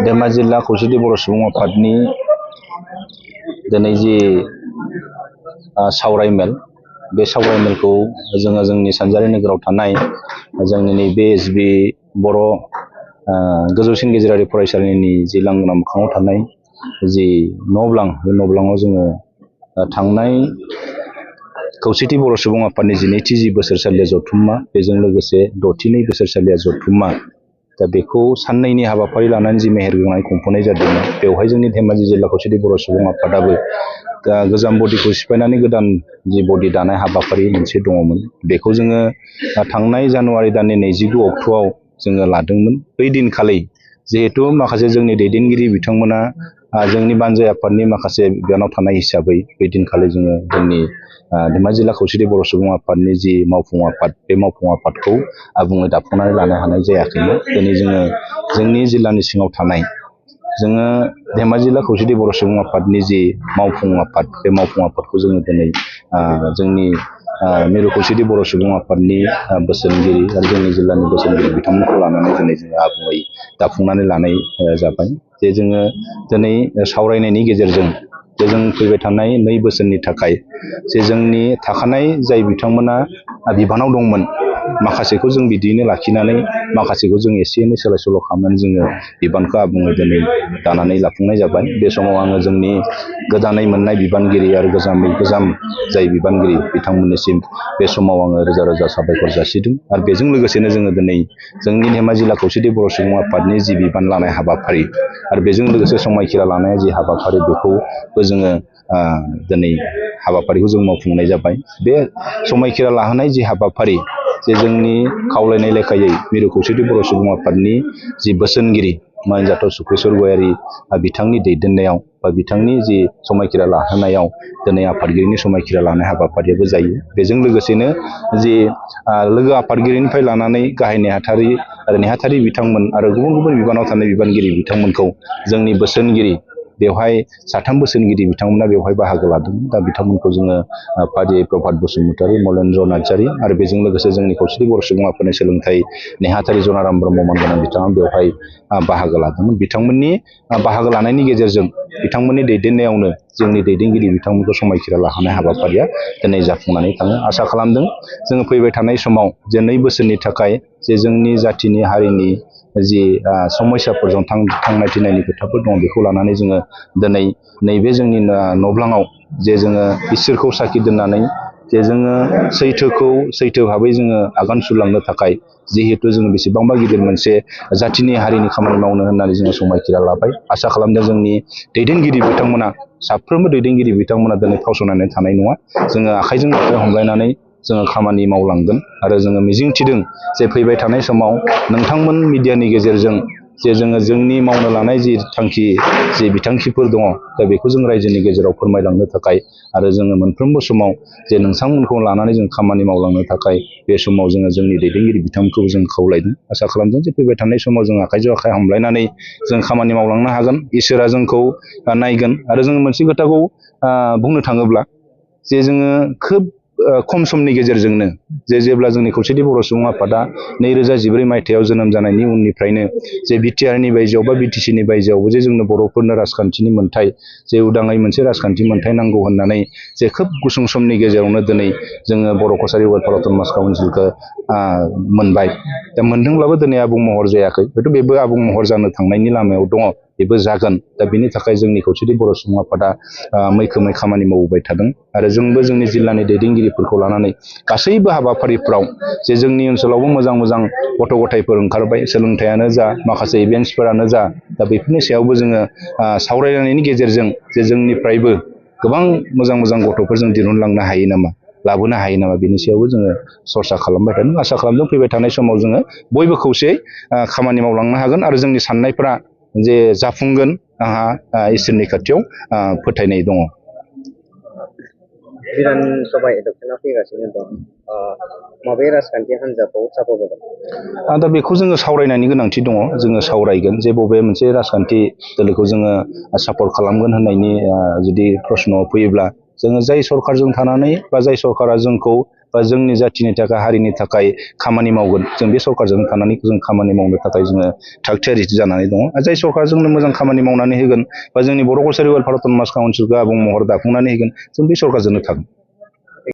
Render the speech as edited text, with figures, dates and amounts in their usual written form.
धेमाजि जिल्ला खौसेथि बर' सुबुं आफादनि दिनै जि सावरायमेल बे सावरायमेलखौ जोङो जोंनि सानजारि नोगोराव थानाय जोंनि नैबे एसबि बर' गोजौसिन गेजेरारि फरायसालिनि जि लांगोना मोखाङाव थानाय जि न'ब्लां बे न'ब्लाङाव जोङो थांनाय खौसेथि बर' सुबुं आफादनि 12थि जि बोसोरसालिया जथुम्मा बेजों लोगोसे 6थि बोसोरसालिया जथुम्मा दा बेखौ साननैनि हाबाफारि लानानै जि मेहेरगोनाङै खुंफुंनाय जादोंमोन। बेवहाय जोंनि धेमाजि जिल्ला खौसेथि बर' सुबुं आफादाबो गोजाम बडिखौ सिफायनानै गोदान जि बडि दानाय हाबाफारि मोनसे दङमोन बेखौ जोङो थांनाय जानुवारि दाननि 22 अक्ट'आव जोङो लादोंमोन। बै दिनखालि जिहेथु माखासे जोंनि दैदेनगिरि बिथांमोना जोंनि बानजाय आफादनि माखासे बिबानाव थानाय हिसाबै बै दिनखालि जोङो जोंनि धेमाजि जिल्ला खौसेथि बर' सुबुं आफादनि जि मावफुं आफाद बे मावफुं आफादखौ आबुङै दाफुंनानै लानो हानाय जायाखैमोन। दिनै जोङो जोंनि जिल्लानि सिङाव थानाय जोङो धेमाजि जिल्ला खौसेथि बर' सुबुं आफादनि जि मावफुं आफाद बे मावफुं आफादखौ जोङो दिनै जोंनि मिरु खौसेथि बर' सुबुं आफादनि बोसोनगिरि आरो जोंनि जिल्लानि बोसोनगिरि बिथांमोनखौ लानानै दिनै जोङो आबुङै दाफुंनानै लानाय जाबाय। जे जोङो दिनै सावरायनायनि गेजेरजों जे जों फैबाय थानाय 2 बोसोरनि थाखाय जे जोंनि थाखानाय जाय बिथांमोना बिबानाव दंमोन माखासेखौ जों बिदियैनो लाखिनानै माखासेखौ जों एसे एनै सोलाय सोल' खालामनानै जोङो बिबानखौ आबुङै दिनै दानानै लाफुंनाय जाबाय। बे समाव आङो जोंनि गोदानै मोननाय बिबानगिरि आरो गोजाम जाय बिबानगिरि बिथांमोननिसिम बे समाव आङो रोजा रोजा साबायखर जासिदों। आरो बेजों लोगोसेनो जोङो दिनै जोंनि धेमाजि जिल्ला खौसेथि बर' सुबुं आफादनि जि बिबान लानाय हाबाफारि आरो बेजों लोगोसे समायखिरा लानाय जि हाबाफारि बेखौबो जोङो दिनै हाबाफारिखौ जों मावफुंनाय जाबाय। बे समायखिरा लाहोनाय जि हाबाफारि जे जोंनि खावलायनाय लेखायै मिरु खौसेथि बर' सुबुं आफादनि जि बोसोनगिरि मानजाथाव सुखेस्वर गयारि बिथांनि दैदेननायाव बा बिथांनि जि समायखिरा लाहोनायाव दिनै आफादगिरिनि समायखिरा लानाय हाबाफारियाबो जायो। बेजों लोगोसेनो जि लोगो आफादगिरिनिफ्राय लानानै गाहाय नेहाथारि आरो नेहाथारि बिथांमोन आरो गुबुन गुबुन बिबानाव थानाय बिबानगिरि बिथांमोनखौ जोंनि बोसोनगिरि बेवहाय 3 बोसोनगिरि बिथांमोना बेवहाय बाहागो लादोंमोन। दा बिथांमोनखौ जोङो फारियै प्रभात बसुमतारी, मलेन्द्र नार्जारी आरो बेजों लोगोसे जोंनि खौसेथि बर' सुबुं आफादनि सोलोंथाइ नेहाथारि जनाराम ब्रह्ममोन गोनां बिथाङा बेवहाय बाहागो लादोंमोन। बिथांमोननि बाहागो लानायनि गेजेरजों बिथांमोननि दैदेननायावनो जोंनि दैदेनगिरि बिथांमोनखौ समायखिरा लाहोनाय हाबाफारिया दिनै जाफुंनानै थाङो। आसा खालामदों जोङो फैबाय थानाय समाव जे 2 बोसोरनि थाखाय जे जोंनि जाथिनि हारिनि जि समस्याफोरजों थांनाय थैनायनि खोथाफोर दङ बेखौ लानानै जोङो दिनै नैबे जोंनि न'ब्लाङाव जे जोङो इसोरखौ साखि दोननानै जे जोङो सैथो भाबै जोङो आगान सुरलांनो थाखाय जिहेथु जोङो बेसेबांबा गिदिर मोनसे जाथिनि हारिनि खामानि मावनो होननानै जोङो समायखिरा लाबाय। आसा खालामदों जोंनि दैदेनगिरि बिथांमोना साफ्रोमबो दैदेनगिरि बिथांमोना दिनै फावसायनानै थानाय नङा। जोङो आखाइजों आखाइ हमलायनानै जोङो खामानि मावलांगोन आरो जोङो मिजिंथिदों जे फैबाय थानाय समाव नोंथांमोन मिडियानि गेजेरजों जे जोङो जोंनि मावनो लानाय जि थांखि जि बिथांखिफोर दङ दा बेखौ जों रायजोनि गेजेराव फोरमायलांनो थाखाय आरो जोङो मोनफ्रोमबो समाव जे नोंथांमोनखौ लानानै जों खामानि मावलांनो थाखाय बे समाव जोङो जोंनि दैदेनगिरि बिथांमोनखौ जों खावलायदों। आसा खालामदों जे फैबाय थानाय समाव जों आखाइजों आखाइ हमलायनानै जों खामानि मावलांनो हागोन। इसोरा जोंखौ नायगोन आरो जोङो मोनसे खोथाखौ बुंनो थाङोब्ला जे जोङो खोब खम समनि गेजेरजोंनो जेब्ला जोंनि खौसेथि बर' सुबुं आफादा 2014 मायथाइयाव जोनोम जानायनि उननिफ्रायनो जे बिटिआरनि बायजोआव बा बिटिसिनि बायजोआवबो जे जोंनो बर'फोरनो राजखान्थिनि मोन्थाय जे उदाङै मोनसे राजखान्थि मोन्थाय नांगौ होननानै जे खोब गुसुं समनि गेजेरावनो दिनै जोङो बर' कसारि वेलफेयार अट'नमास काउन्सिलखौ मोनबाय। दा मोनदोंब्लाबो दिनै आबुं महर जायाखै। हयथ' बेबो आबुं महर जानो थांनायनि लामायाव दङ, बेबो जागोन। दा बेनि थाखाय जोंनि खौसेथि बर' सुबुं आफादा मैखोमै खामानि मावबोबाय थादों आरो जोंबो जोंनि जिल्लानि दैदेनगिरिफोरखौ लानानै गासैबो हाबाफारिफ्राव जे जोंनि ओनसोलावबो मोजां मोजां गथ' गथायफोर ओंखारबाय, सोलोंथायानो जा माखासे इभेन्ट्सफोरानो जा दा बेफोरनि सायावबो जोङो सावरायलायनायनि गेजेरजों जे जोंनिफ्रायबो गोबां मोजां मोजां गथ'फोर जों दिहुनलांनो हायो नामा, लाबोनो हायो नामा, बेनि सायावबो जोङो सरसा खालामबाय थादों। आसा खालामदों फैबाय थानाय समाव जोङो बयबो खौसेयै खामानि मावलांनो हागोन आरो जोंनि साननायफ्रा जे जाफुंगोन आंहा इसोरनि खाथियाव फोथायनाय दङ। बिधान सभा इलेक्सना फैगासिनो दं, माबे राजखान्थि हान्जाखौ सापर्ट होगोन? दा बेखौ जोङो सावरायनायनि गोनांथि दङ। जोङो सावरायगोन जे बबे मोनसे राजखान्थि दोलोखौ जोङो सापर्ट खालामगोन होननायनि जुदि प्रश्नआव फैयोब्ला जोङो जाय सरकारजों थानानै बा जाय सरकारा जोंखौ बा जोंनि जाथिनि थाखाय हारिनि थाखाय खामानि मावगोन जों बे सरकारजों थानानै जों खामानि मावनो थाखाय जोङो थाग थियारि जानानै दङ। जाय सरकारा जोंनो मोजां खामानि मावनानै होगोन बा जोंनि बर' कसारि वेलफेयार अट'नमास काउन्सिलखौ आबुं महर दाफुंनानै होगोन जों बे सरकारजोंनो थागोन।